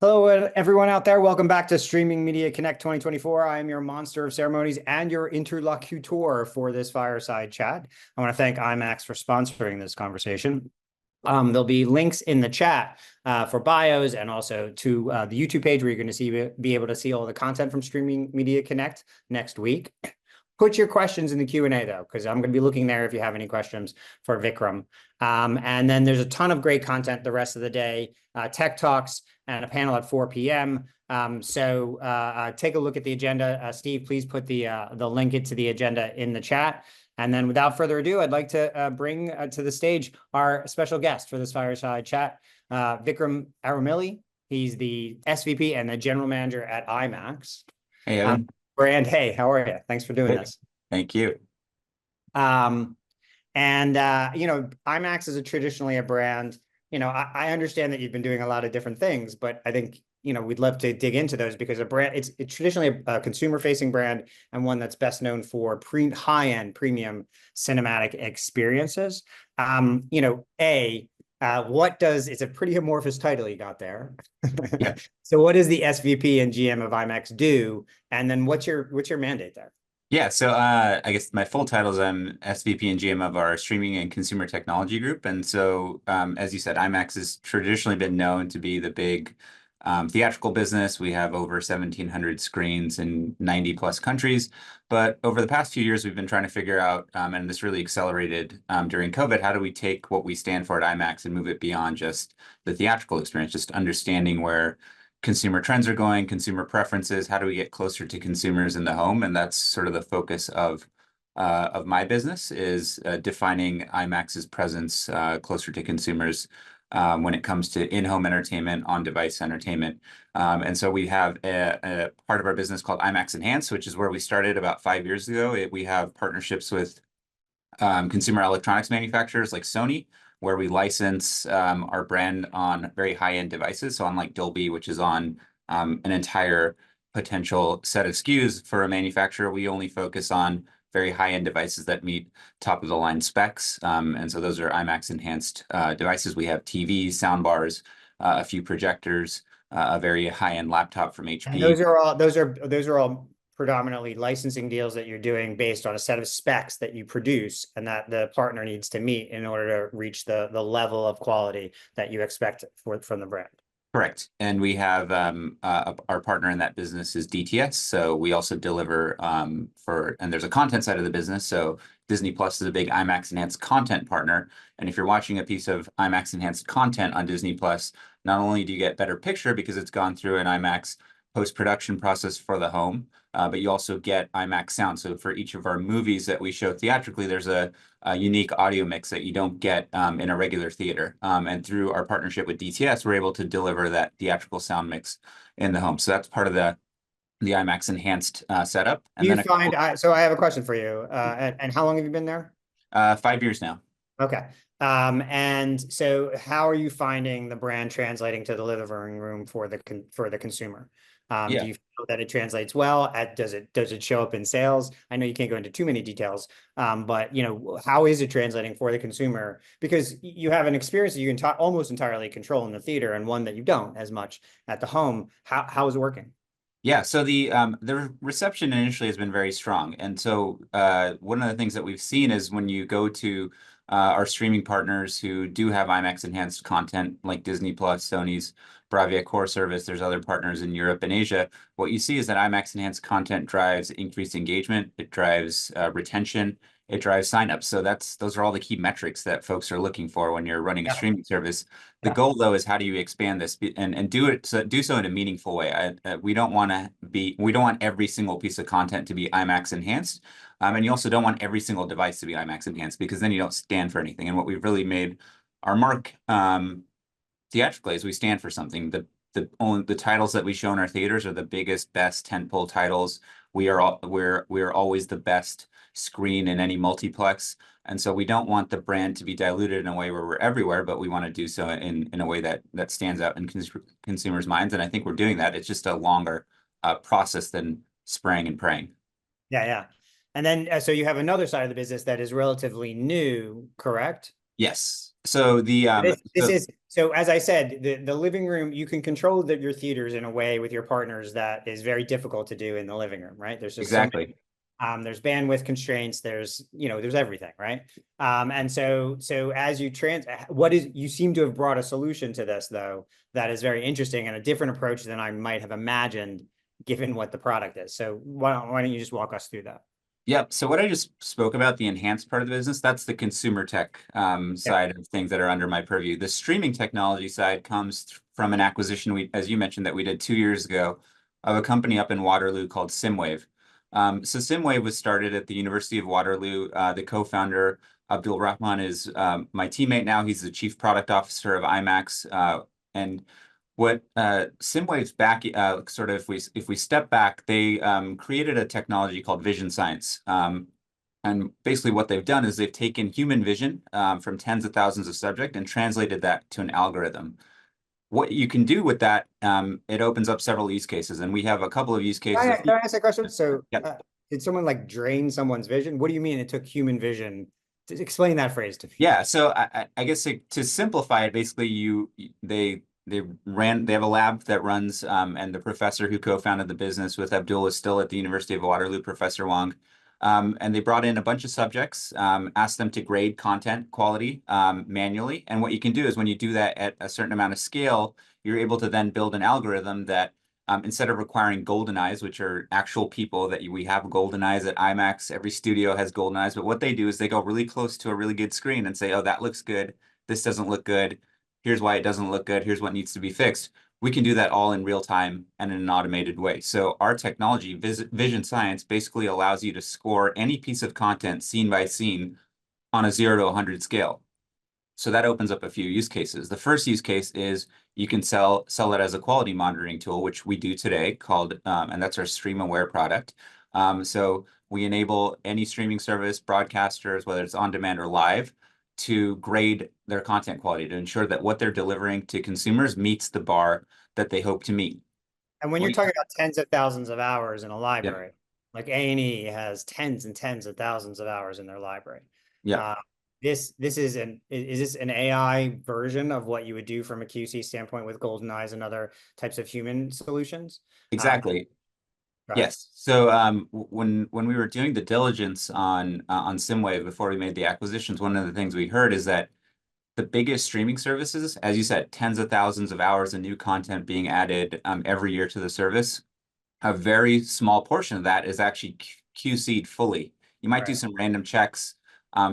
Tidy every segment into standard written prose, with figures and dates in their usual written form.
Hello, everyone out there. Welcome back to Streaming Media Connect 2024. I am your monster of ceremonies and your interlocutor for this fireside chat. I want to thank IMAX for sponsoring this conversation. There'll be links in the chat for bios and also to the YouTube page where you're going to be able to see all the content from Streaming Media Connect next week. Put your questions in the Q&A, though, because I'm going to be looking there if you have any questions for Vikram. And then there's a ton of great content the rest of the day, tech talks, and a panel at 4 p.m. So take a look at the agenda. Steve, please put the link to the agenda in the chat. And then without further ado, I'd like to bring to the stage our special guest for this fireside chat, Vikram Arumilli. He's the SVP and the general manager at IMAX. Hey, Evan. Brand, hey, how are you? Thanks for doing this. Thank you. IMAX is traditionally a brand. I understand that you've been doing a lot of different things, but I think, we'd love to dig into those because it's traditionally a consumer-facing brand and one that's best known for high-end premium cinematic experiences. It's a pretty amorphous title you got there. Yeah. So what does the SVP and GM of IMAX do? And then what's your mandate there? Yeah, so I guess my full title is I'm SVP and GM of our streaming and consumer technology group. And so, as you said, IMAX has traditionally been known to be the big theatrical business. We have over 1,700 screens in 90 plus countries. But over the past few years, we've been trying to figure out, and this really accelerated during COVID, how do we take what we stand for at IMAX and move it beyond just the theatrical experience, just understanding where consumer trends are going, consumer preferences, how do we get closer to consumers in the home? And that's sort of the focus of my business is defining IMAX's presence closer to consumers when it comes to in-home entertainment, on-device entertainment. And so we have a part of our business called IMAX Enhanced, which is where we started about 5 years ago. We have partnerships with consumer electronics manufacturers like Sony, where we license our brand on very high-end devices. So unlike Dolby, which is on an entire potential set of SKUs for a manufacturer, we only focus on very high-end devices that meet top-of-the-line specs. And so those are IMAX enhanced devices. We have TVs, soundbars, a few projectors, a very high-end laptop from HP. And those are all predominantly licensing deals that you're doing based on a set of specs that you produce and that the partner needs to meet in order to reach the level of quality that you expect from the brand. Correct. And we have our partner in that business is DTS. So we also deliver and there's a content side of the business. So Disney Plus is a big IMAX Enhanced content partner. And if you're watching a piece of IMAX Enhanced content on Disney Plus, not only do you get better picture because it's gone through an IMAX post-production process for the home, but you also get IMAX sound. So for each of our movies that we show theatrically, there's a unique audio mix that you don't get in a regular theater. And through our partnership with DTS, we're able to deliver that theatrical sound mix in the home. So that's part of the IMAX Enhanced setup. And so I have a question for you. And how long have you been there? 5 years now. Okay. And so how are you finding the brand translating to the living room for the consumer? Do you feel that it translates well? Does it show up in sales? I know you can't go into too many details, but how is it translating for the consumer? Because you have an experience that you can almost entirely control in the theater, and one that you don't as much at the home. How is it working? Yeah, so the reception initially has been very strong, and so one of the things that we've seen is when you go to our streaming partners who do have IMAX enhanced content like Disney Plus, Sony's Bravia Core service, there's other partners in Europe and Asia. What you see is that IMAX enhanced content drives increased engagement, it drives retention, it drives signups. So those are all the key metrics that folks are looking for when you're running a streaming service. The goal, though, is how do you expand this and do so in a meaningful way. We don't want every single piece of content to be IMAX enhanced. And you also don't want every single device to be IMAX enhanced because then you don't stand for anything. And what we've really made our mark theatrically is we stand for something. The titles that we show in our theaters are the biggest, best tentpole titles. We are always the best screen in any multiplex. And so we don't want the brand to be diluted in a way where we're everywhere, but we want to do so in a way that stands out in consumers' minds. And I think we're doing that. It's just a longer process than spraying and praying. Yeah. And then, so you have another side of the business that is relatively new, correct? Yes. So So as I said, the living room, you can control your theaters in a way with your partners that is very difficult to do in the living room, right? There's just so many, Exactly. there's bandwidth constraints, there's everything, right? And so as you seem to have brought a solution to this though, that is very interesting and a different approach than I might have imagined given what the product is. So why don't you just walk us through that? Yep. So what I just spoke about, the enhanced part of the business, that's the consumer tech Yeah. side of things that are under my purview. The streaming technology side comes from an acquisition as you mentioned, that we did 2 years ago of a company up in Waterloo called SimWave. So SimWave was started at the University of Waterloo. The co-founder, Abdul Rahman, is my teammate now. He's the chief product officer of IMAX. And what SimWave's back, sort of, if we step back, they created a technology called VisionScience. And basically what they've done is they've taken human vision from tens of thousands of subjects and translated that to an algorithm. What you can do with that, it opens up several use cases, and we have a couple of use cases. Can I ask a question? So, Yeah. did someone like drain someone's vision? What do you mean it took human vision? Explain that phrase to me. Yeah, so I guess to simplify it, basically they have a lab that runs, and the professor who co-founded the business with Abdul is still at the University of Waterloo, Professor Wang. And they brought in a bunch of subjects, asked them to grade content quality manually. And what you can do is when you do that at a certain amount of scale, you're able to then build an algorithm that instead of requiring golden eyes, which are actual people that we have golden eyes at IMAX, every studio has golden eyes. But what they do is they go really close to a really good screen and say, oh, that looks good. This doesn't look good. Here's why it doesn't look good. Here's what needs to be fixed. We can do that all in real time and in an automated way. So our technology, VisionScience, basically allows you to score any piece of content scene by scene on a 0 to 100 scale. So that opens up a few use cases. The first use case is you can sell it as a quality monitoring tool, which we do today, called, and that's our StreamAware product. So we enable any streaming service, broadcasters, whether it's on demand or live, to grade their content quality to ensure that what they're delivering to consumers meets the bar that they hope to meet. And when you're talking about tens of thousands of hours in a Yeah, library, like A&E has tens and tens of thousands of hours in their library. yeah, Uh, is this an AI version of what you would do from a QC standpoint with golden eyes and other types of human solutions? exactly. Right. Yes. So when we were doing the diligence on SimWave before we made the acquisitions, one of the things we heard is that the biggest streaming services, as you said, tens of thousands of hours of new content being added every year to the service. A very small portion of that is actually QC'd fully. You might do Right. some random checks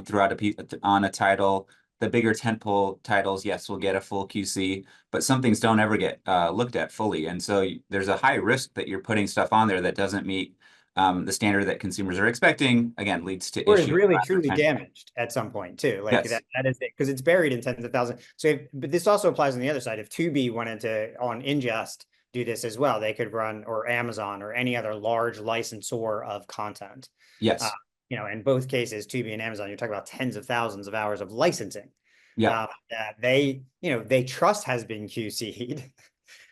throughout on a title. The bigger tentpole titles, yes, will get a full QC, but some things don't ever get looked at fully. And so there's a high risk that you're putting stuff on there that doesn't meet the standard that consumers are expecting. Again, leads to Or is issues. really truly damaged at some point too. Like Yes. that is it, because it's buried in tens of thousands. So but this also applies on the other side. If Tubi wanted to on ingest do this as well, they could run, or Amazon or any other large licensor of content. Uh, Yes. in both cases, Tubi and Amazon, you're talking about tens of thousands of hours of licensing Yeah. that they trust has been QC'd,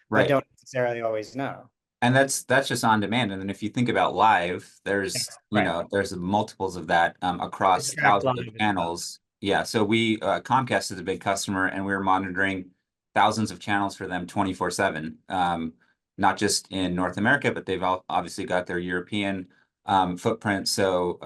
but Right. don't necessarily always know. And that's just on demand. And then if you think about live, Yeah, there's right. there's multiples of that It's across tracked thousands of live as well. channels. Yeah. So we Comcast is a big customer, and we're monitoring thousands of channels for them 24/7. Not just in North America, but they've obviously got their European footprint. So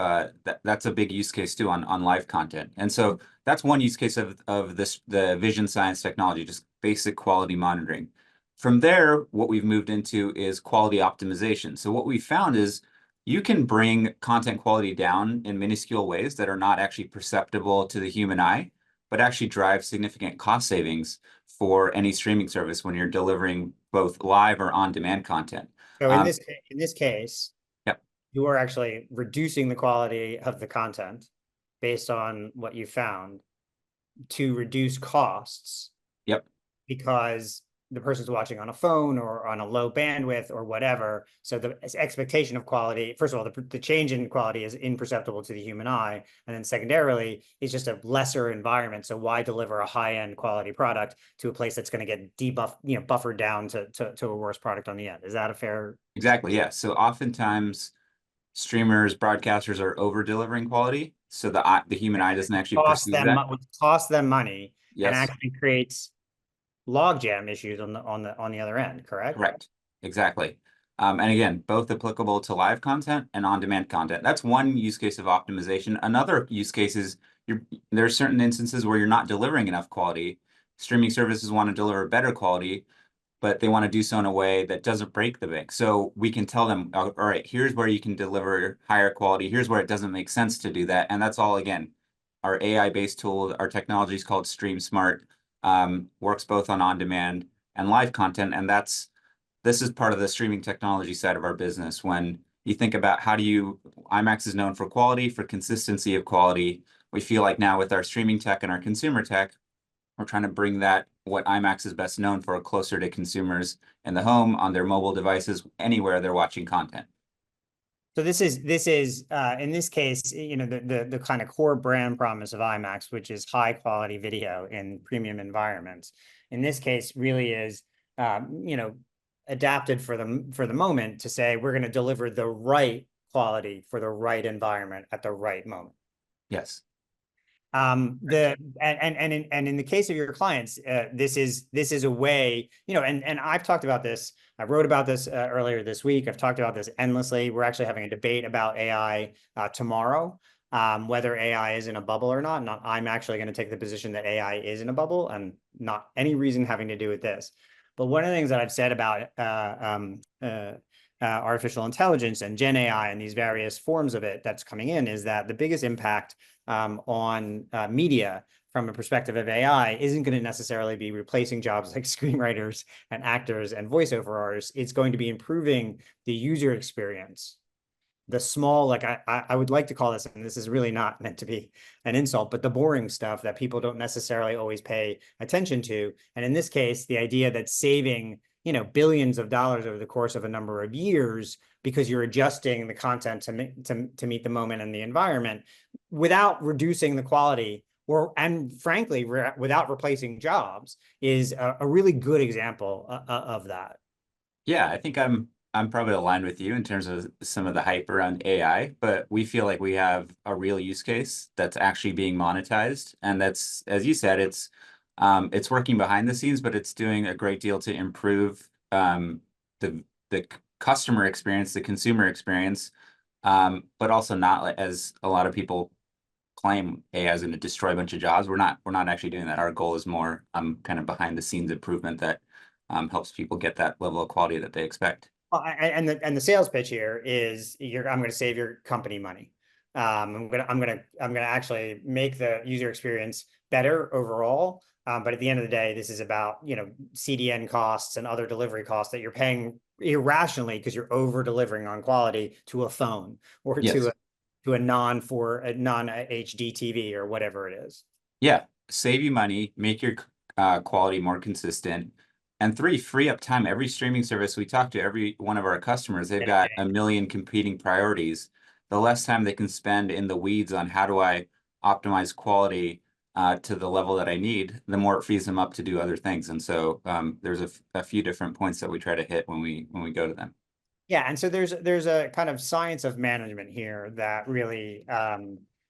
that's a big use case too on live content. And so that's one use case of the VisionScience technology, just basic quality monitoring. From there, what we've moved into is quality optimization. So what we found is you can bring content quality down in minuscule ways that are not actually perceptible to the human eye, but actually drive significant cost savings for any streaming service when you're delivering both live or on-demand content. So Um, in this case, yep, you are actually reducing the quality of the content based on what you found to reduce costs yep. because the person's watching on a phone or on a low bandwidth or whatever. So the expectation of quality, first of all, the change in quality is imperceptible to the human eye. And then secondarily, it's just a lesser environment. So why deliver a high-end quality product to a place that's going to get buffered down to a worse product on the end? Is that a fair? Exactly, yeah. So oftentimes streamers, broadcasters are over delivering quality, so the human eye doesn't actually perceive that. Cost them money and Yes, actually creates logjam issues on the other end, correct? Correct. Exactly. And again, both applicable to live content and on-demand content. That's one use case of optimization. Another use case is there are certain instances where you're not delivering enough quality. Streaming services want to deliver better quality, but they want to do so in a way that doesn't break the bank. So we can tell them, all right, here's where you can deliver higher quality. Here's where it doesn't make sense to do that. And that's all, again, our AI-based tool, our technology is called StreamSmart, works both on demand and live content. And this is part of the streaming technology side of our business. When you think about IMAX is known for quality, for consistency of quality. We feel like now with our streaming tech and our consumer tech, we're trying to bring what IMAX is best known for, closer to consumers in the home, on their mobile devices, anywhere they're watching content. So this is in this case, you know, the kind of core brand promise of IMAX, which is high quality video in premium environments. In this case, really is you know, adapted for the moment to say we're going to deliver the right quality for the right environment at the right moment. Yes. And in the case of your clients, this is a way, you know, and I've talked about this. I wrote about this earlier this week. I've talked about this endlessly. We're actually having a debate about AI tomorrow, whether AI is in a bubble or not. I'm actually going to take the position that AI is in a bubble, and not any reason having to do with this. But one of the things that I've said about artificial intelligence and Gen AI and these various forms of it that's coming in is that the biggest impact on media from a perspective of AI isn't going to necessarily be replacing jobs like screenwriters and actors and voiceover artists. It's going to be improving the user experience. The small, like I would like to call this, and this is really not meant to be an insult, but the boring stuff that people don't necessarily always pay attention to. And in this case, the idea that saving, you know, billions of dollars over the course of a number of years because you're adjusting the content to meet the moment and the environment without reducing the quality, and frankly, without replacing jobs, is a really good example of that. Yeah, I think I'm probably aligned with you in terms of some of the hype around AI, but we feel like we have a real use case that's actually being monetized, and that's, as you said, it's working behind the scenes, but it's doing a great deal to improve the customer experience, the consumer experience, but also not, as a lot of people claim, AI is going to destroy a bunch of jobs. We're not actually doing that. Our goal is more kind of behind the scenes improvement that helps people get that level of quality that they expect. And the sales pitch here is I'm going to save your company money. I'm going to actually make the user experience better overall. But at the end of the day, this is about, you know, CDN costs and other delivery costs that you're paying irrationally because you're over delivering on quality to a phone or Yes. to a non HD TV or whatever it is. Yeah, save you money, make your quality more consistent. And three, free up time. Every streaming service we talk to, every one of our customers, they've got a million competing priorities. The less time they can spend in the weeds on how do I optimize quality to the level that I need, the more it frees them up to do other things. And so there's a few different points that we try to hit when we go to them. Yeah, and so there's a kind of science of management here that really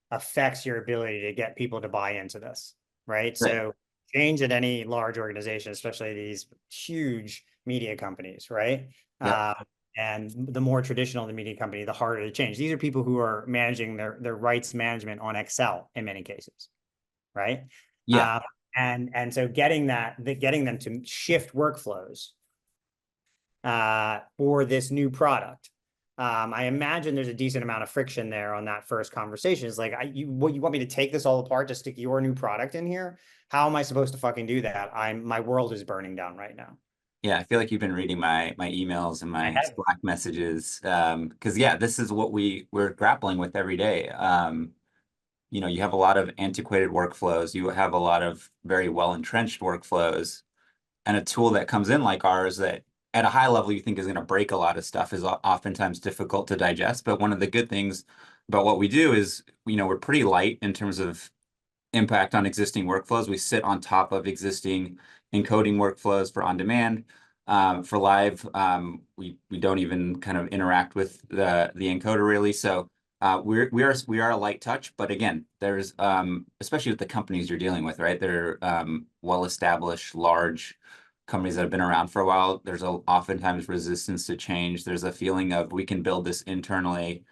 affects your ability to get people to buy into this, right? So change at any large organization, especially these huge media companies, right? Yeah. And the more traditional the media company, the harder to change. These are people who are managing their rights management on Excel in many cases, right? Yeah. And so getting them to shift workflows for this new product. I imagine there's a decent amount of friction there on that first conversation. It's like, you want me to take this all apart to stick your new product in here? How am I supposed to fucking do that? My world is burning down right now. Yeah, I feel like you've been reading my emails and my Slack messages. Because yeah, this is what we're grappling with every day. You know, you have a lot of antiquated workflows, you have a lot of very well entrenched workflows, and a tool that comes in like ours that at a high level you think is going to break a lot of stuff is oftentimes difficult to digest. But one of the good things about what we do is, you know, we're pretty light in terms of impact on existing workflows. We sit on top of existing encoding workflows for on demand. For live, we don't even kind of interact with the encoder really. So We are a light touch, but again, there's especially with the companies you're dealing with, right? They're well-established, large companies that have been around for a while. There's oftentimes resistance to change. There's a feeling of we can build this internally.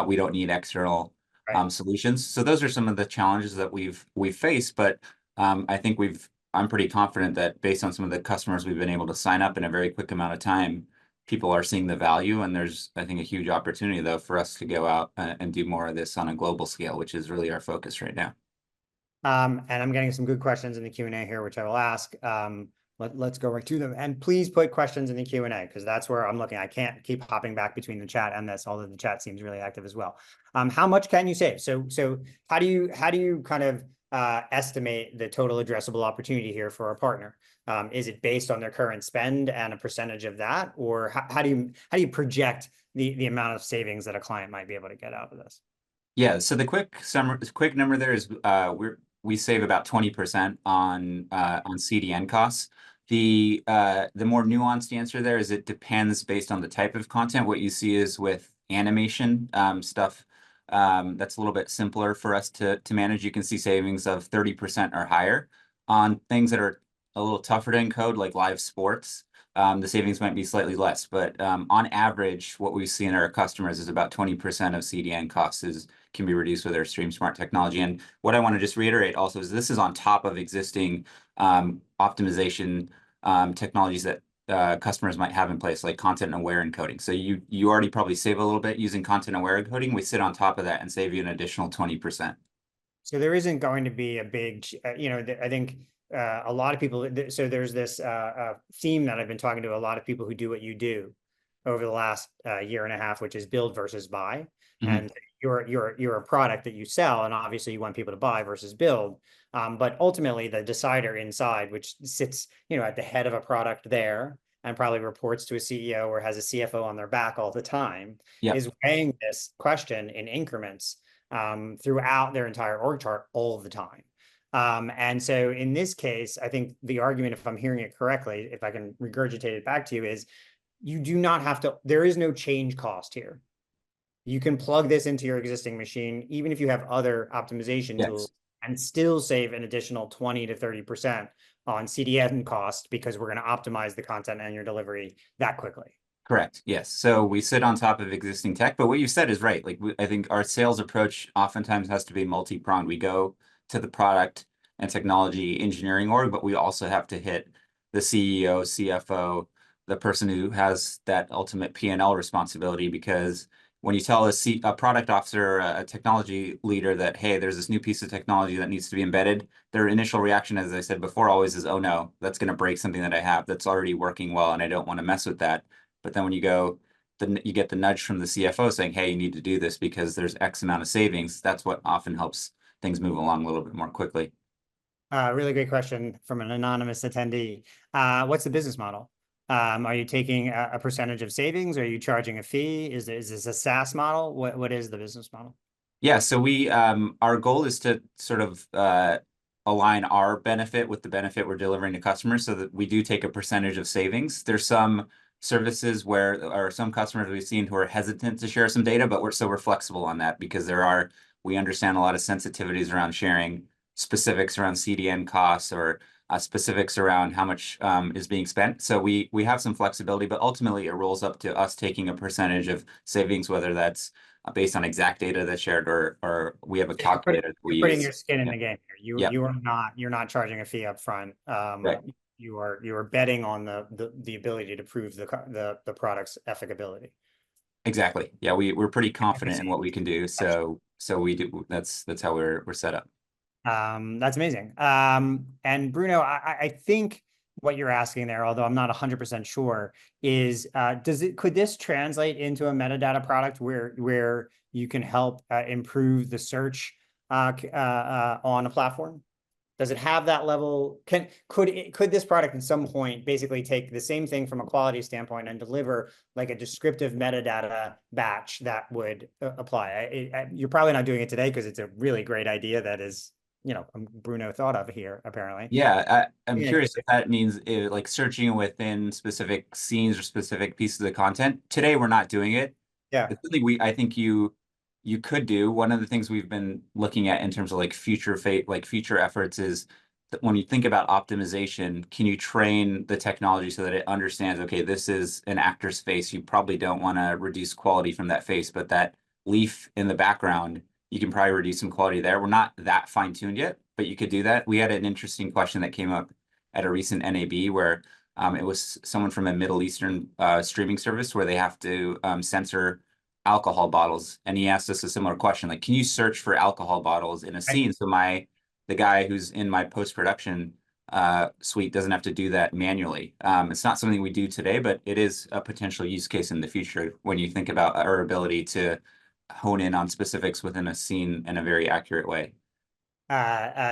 We don't need external Right. solutions. So those are some of the challenges that we've faced, but I think I'm pretty confident that based on some of the customers we've been able to sign up in a very quick amount of time, people are seeing the value, and there's, I think, a huge opportunity though for us to go out and do more of this on a global scale, which is really our focus right now. And I'm getting some good questions in the Q&A here, which I will ask. Let's go right to them. And please put questions in the Q&A because that's where I'm looking. I can't keep hopping back between the chat and this, although the chat seems really active as well. How much can you save? So how do you kind of estimate the total addressable opportunity here for a partner? Is it based on their current spend and a percentage of that, or how do you project the amount of savings that a client might be able to get out of this? Yeah, so the quick number there is we save about 20% on CDN costs. The more nuanced answer there is it depends based on the type of content. What you see is with animation stuff that's a little bit simpler for us to manage. You can see savings of 30% or higher. On things that are a little tougher to encode, like live sports, the savings might be slightly less. But on average, what we see in our customers is about 20% of CDN costs can be reduced with our StreamSmart technology. And what I want to just reiterate also is this is on top of existing optimization technologies that customers might have in place, like content-aware encoding. So you already probably save a little bit using content-aware encoding. We sit on top of that and save you an additional 20%. So there isn't going to be a big, I think a lot of people, so there's this theme that I've been talking to a lot of people who do what you do over the last year and a half, which is build versus buy. And you're a product that you sell, and obviously you want people to buy versus build. But ultimately, the decider inside, which sits, at the head of a product there, and probably reports to a CEO or has a CFO on their back all the time, Yeah, is weighing this question in increments throughout their entire org chart all the time. And so in this case, I think the argument, if I'm hearing it correctly, if I can regurgitate it back to you, is you do not have to, there is no change cost here. You can plug this into your existing machine, even if you have other optimization tools, yes. and still save an additional 20 to 30% on CDN cost because we're going to optimize the content and your delivery that quickly. Correct. Yes. So we sit on top of existing tech, but what you said is right. Like I think our sales approach oftentimes has to be multi-pronged. We go to the product and technology engineering org, but we also have to hit the CEO, CFO, the person who has that ultimate P&L responsibility. Because when you tell a product officer, a technology leader that, hey, there's this new piece of technology that needs to be embedded, their initial reaction, as I said before, always is, oh no, that's going to break something that I have that's already working well, and I don't want to mess with that. But then when you get the nudge from the CFO saying, hey, you need to do this because there's X amount of savings. That's what often helps things move along a little bit more quickly. Really great question from an anonymous attendee. What's the business model? Are you taking a percentage of savings? Are you charging a fee? Is this a SaaS model? What is the business model? Yeah, so our goal is to sort of align our benefit with the benefit we're delivering to customers so that we do take a percentage of savings. There's some services or some customers we've seen who are hesitant to share some data, but we're flexible on that because we understand a lot of sensitivities around sharing specifics around CDN costs or specifics around how much is being spent. So we have some flexibility, but ultimately it rolls up to us taking a percentage of savings, whether that's based on exact data that's shared or we have a calculator that we You're putting use. your skin in Yeah. the game here. Yeah. You're not charging a fee up front. Right. You are betting on the ability to prove the product's efficability. Exactly. Yeah, we're pretty confident in what we can do. Gotcha. So we do. That's how we're set up. That's amazing. And Bruno, I think what you're asking there, although I'm not 100% sure, is could this translate into a metadata product where you can help improve the search on a platform? Does it have that level? Could this product at some point basically take the same thing from a quality standpoint and deliver like a descriptive metadata batch that would apply? You're probably not doing it today because it's a really great idea that is, Bruno thought of here, apparently. Yeah, I'm Yeah. curious if that means like searching within specific scenes or specific pieces of content. Today, we're not doing it. Yeah. It's something I think you could do. One of the things we've been looking at in terms of like future efforts is that when you think about optimization, can you train the technology so that it understands, okay, this is an actor's face. You probably don't want to reduce quality from that face, but that leaf in the background, you can probably reduce some quality there. We're not that fine-tuned yet, but you could do that. We had an interesting question that came up at a recent NAB where it was someone from a Middle Eastern streaming service where they have to censor alcohol bottles, and he asked us a similar question, like, can you search for alcohol bottles in a Right. scene so the guy who's in my post-production suite doesn't have to do that manually. It's not something we do today, but it is a potential use case in the future when you think about our ability to hone in on specifics within a scene in a very accurate way.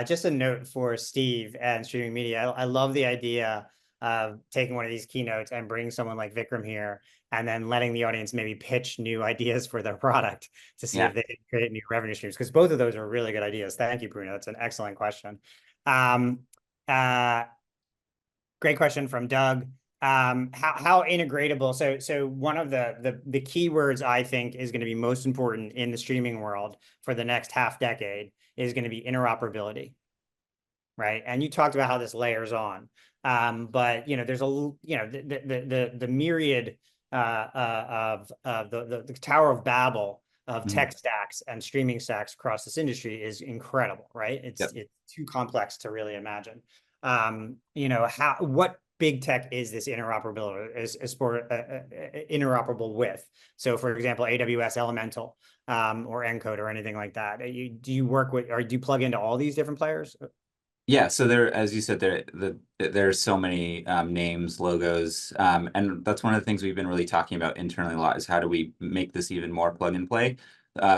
Just a note for Steve and streaming media. I love the idea of taking one of these keynotes and bringing someone like Vikram here and then letting the audience maybe pitch new ideas for their product to see Yeah. if they can create new revenue streams, because both of those are really good ideas. Thank you, Bruno. That's an excellent question. Um, uh, Great question from Doug. How integratable? So one of the keywords I think is going to be most important in the streaming world for the next half decade is going to be interoperability, right? And you talked about how this layers on, but there's the myriad of the Tower of Babel of Mhm. tech stacks and streaming stacks across this industry is incredible, right? It's Yep. it's too complex to really imagine. What big tech is this interoperable with? So, for example, AWS Elemental or Encode or anything like that. Do you work with, or do you plug into all these different players? Yeah, so there, as you said, there's so many names, logos, and that's one of the things we've been really talking about internally a lot is how do we make this even more plug and play.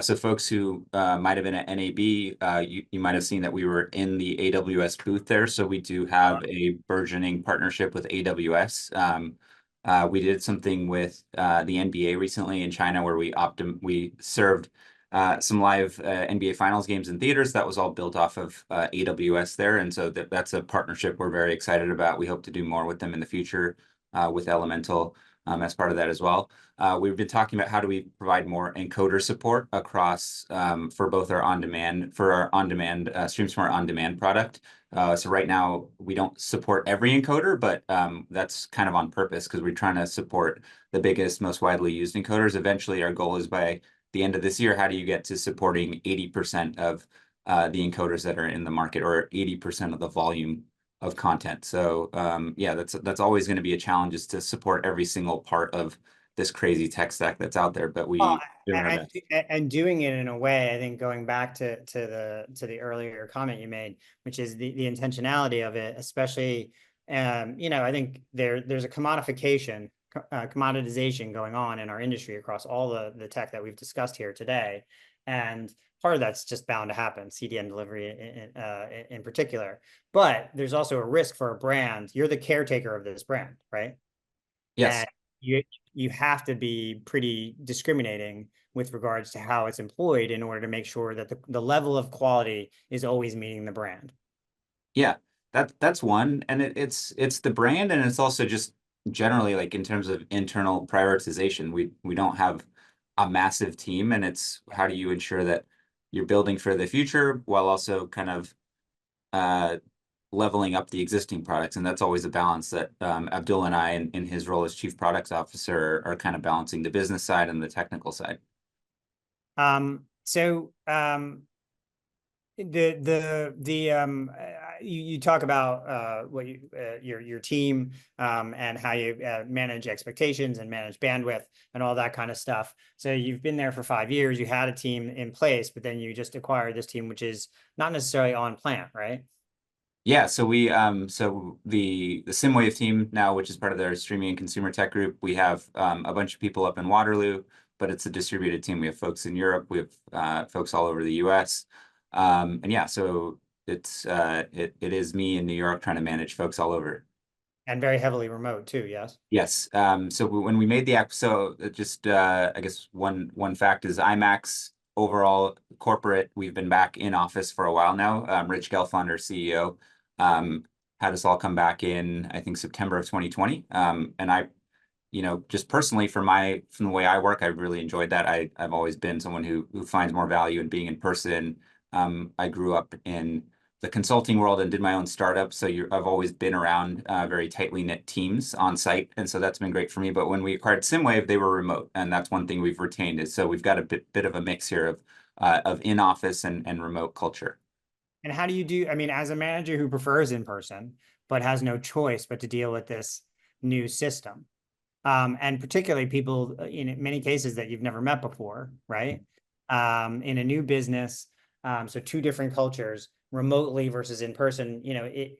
So folks who might have been at NAB, you might have seen that we were in the AWS booth there. So we do have a burgeoning partnership with AWS. We did something with the NBA recently in China where we served some live NBA Finals games in theaters. That was all built off of AWS there. And so that's a partnership we're very excited about. We hope to do more with them in the future with Elemental as part of that as well. We've been talking about how do we provide more encoder support across for both our on-demand, StreamSmart on-demand product. So right now we don't support every encoder, but that's kind of on purpose because we're trying to support the biggest, most widely used encoders. Eventually, our goal is by the end of this year, how do you get to supporting 80% of the encoders that are in the market or 80% of the volume of content? So yeah, that's always going to be a challenge is to support every single part of this crazy tech stack that's out there, but Well, we're doing our and best. and doing it in a way, I think going back to the earlier comment you made, which is the intentionality of it, especially I think there's a commoditization going on in our industry across all the tech that we've discussed here today. And part of that's just bound to happen, CDN delivery in particular. But there's also a risk for a brand. You're the caretaker of this brand, right? Yes. And you have to be pretty discriminating with regards to how it's employed in order to make sure that the level of quality is always meeting the brand. Yeah, that's one, and it's the brand, and it's also just generally like in terms of internal prioritization. We don't have a massive team, and it's how do you ensure that you're building for the future while also kind of uh, leveling up the existing products, and that's always a balance that Abdul and I, in his role as chief products officer, are kind of balancing the business side and the technical side. So you talk about what your team and how you manage expectations and manage bandwidth and all that kind of stuff. So you've been there for 5 years. You had a team in place, but then you just acquired this team, which is not necessarily on plan, right? Yeah, so the SimWave team now, which is part of their streaming and consumer tech group, we have a bunch of people up in Waterloo, but it's a distributed team. We have folks in Europe, we have folks all over the US. And yeah, so it is me in New York trying to manage folks all over. And very heavily remote too, yes. Yes. So when we made the app, so just I guess one fact is IMAX overall corporate. We've been back in office for a while now. Rich Gelfond, our CEO, had us all come back in I think September of 2020. And just personally from the way I work, I've really enjoyed that. I've always been someone who finds more value in being in person. I grew up in the consulting world and did my own startup. So I've always been around very tightly knit teams on site. And so that's been great for me. But when we acquired SimWave, they were remote. And that's one thing we've retained is so we've got a bit of a mix here of in-office and remote culture. And how do you do, I mean, as a manager who prefers in person, but has no choice but to deal with this new system, and particularly people in many cases that you've never met before, right? In a new business, so two different cultures, remotely versus in person,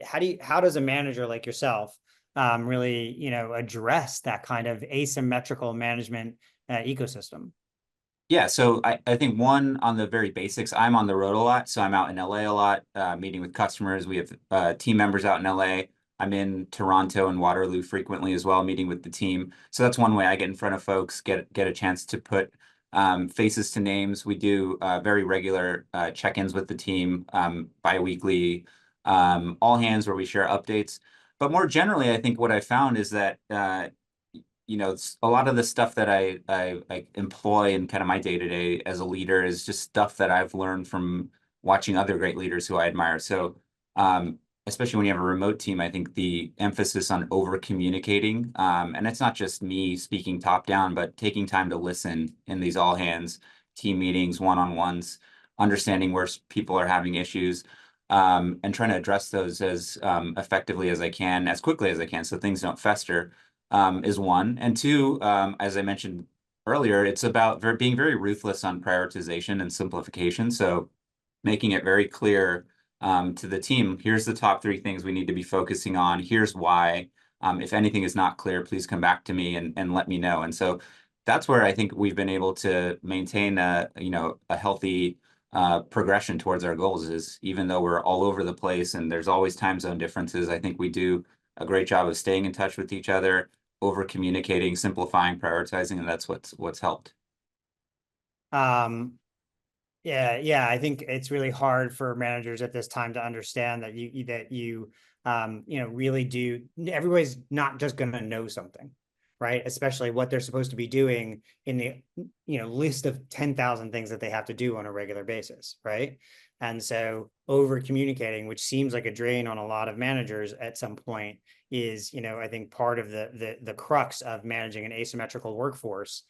how does a manager like yourself really, address that kind of asymmetrical management ecosystem? Yeah, so I think one on the very basics, I'm on the road a lot. So I'm out in LA a lot, meeting with customers. We have team members out in LA. I'm in Toronto and Waterloo frequently as well, meeting with the team. So that's one way I get in front of folks, get a chance to put faces to names. We do very regular check-ins with the team, bi-weekly, all hands where we share updates. But more generally, I think what I found is that a lot of the stuff that I employ in kind of my day-to-day as a leader is just stuff that I've learned from watching other great leaders who I admire. So especially when you have a remote team, I think the emphasis on over communicating, and it's not just me speaking top down, but taking time to listen in these all hands team meetings, one-on-ones, understanding where people are having issues, and trying to address those as effectively as I can, as quickly as I can, so things don't fester. Is one. And two, as I mentioned earlier, it's about being very ruthless on prioritization and simplification. So making it very clear to the team, here's the top 3 things we need to be focusing on. Here's why. If anything is not clear, please come back to me and let me know. And so that's where I think we've been able to maintain a healthy progression towards our goals. Is even though we're all over the place and there's always time zone differences, I think we do a great job of staying in touch with each other, over communicating, simplifying, prioritizing, and that's what's helped. Yeah, I think it's really hard for managers at this time to understand that you really do. Everybody's not just going to know something, right? Especially what they're supposed to be doing in the list of 10,000 things that they have to do on a regular basis, right? And so over communicating, which seems like a drain on a lot of managers at some point, is I think part of the crux of managing an asymmetrical workforce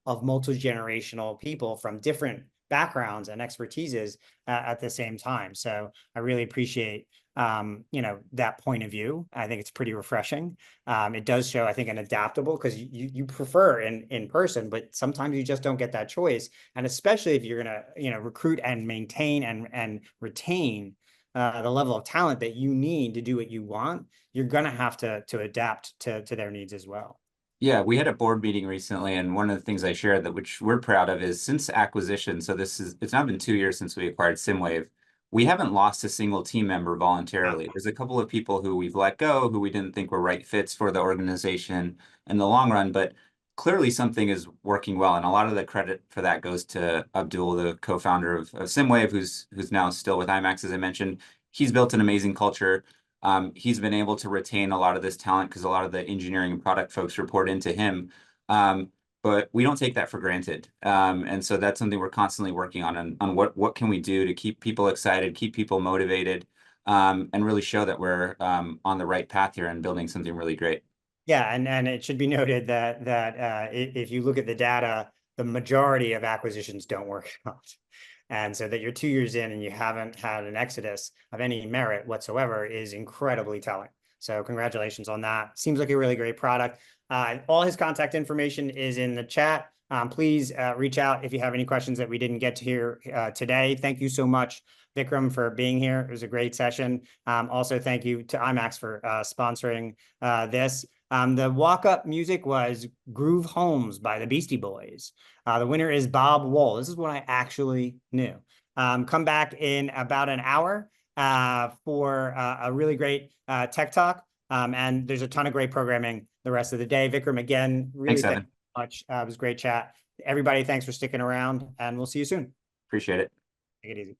of multi-generational people from different backgrounds and expertises at the same time. So I really appreciate that point of view. I think it's pretty refreshing. It does show, I think, an adaptable, because you prefer in person, but sometimes you just don't get that choice. And especially if you're gonna recruit and maintain and retain the level of talent that you need to do what you want, you're gonna have to adapt to their needs as well. Yeah, we had a board meeting recently, and one of the things I shared that which we're proud of is since acquisition, so it's now been 2 years since we acquired SimWave, we haven't lost a single team member voluntarily. There's a couple of people who we've let go, who we didn't think were right fits for the organization in the long run, but clearly something is working well. And a lot of the credit for that goes to Abdul, the co-founder of SimWave, who's now still with IMAX, as I mentioned. He's built an amazing culture. He's been able to retain a lot of this talent because a lot of the engineering and product folks report into him. But we don't take that for granted. And so that's something we're constantly working on what can we do to keep people excited, keep people motivated, and really show that we're on the right path here and building something really great. Yeah, and it should be noted that if you look at the data, the majority of acquisitions don't work out. And so that you're 2 years in and you haven't had an exodus of any merit whatsoever is incredibly telling. So congratulations on that. Seems like a really great product. All his contact information is in the chat. Please reach out if you have any questions that we didn't get to here today. Thank you so much, Vikram, for being here. It was a great session. Also, thank you to IMAX for sponsoring this. The walk-up music was Groove Holmes by the Beastie Boys. The winner is Bob Wool. This is what I actually knew. Come back in about an hour for a really great tech talk. And there's a ton of great programming the rest of the day. Vikram, again, really Thanks, Evan. thank you so much. It was a great chat. Everybody, thanks for sticking around, and we'll see you soon. Appreciate it. Take it easy.